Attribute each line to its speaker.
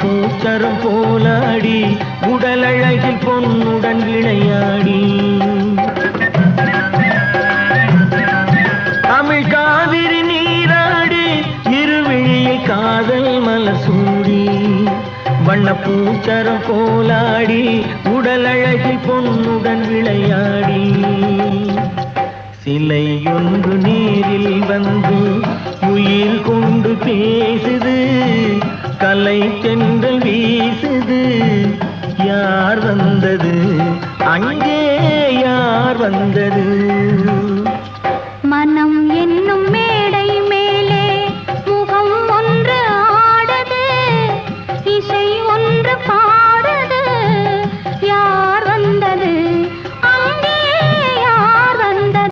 Speaker 1: பூச்சரம் போலாடி உடலழகில் பொன்னுடன் விளையாடி தமிழ் காவிரி நீராடி இருவிழியில் காதல் மலர் சூடி வண்ண பூச்சரம் போலாடி உடலழகில் பொன்னுடன் விளையாடி சிலையொன்று நீரில் வந்து உயிர் கொண்டு பேசுது கலை தென்றல் வீசுது யார் வந்தது அங்கே யார் வந்தது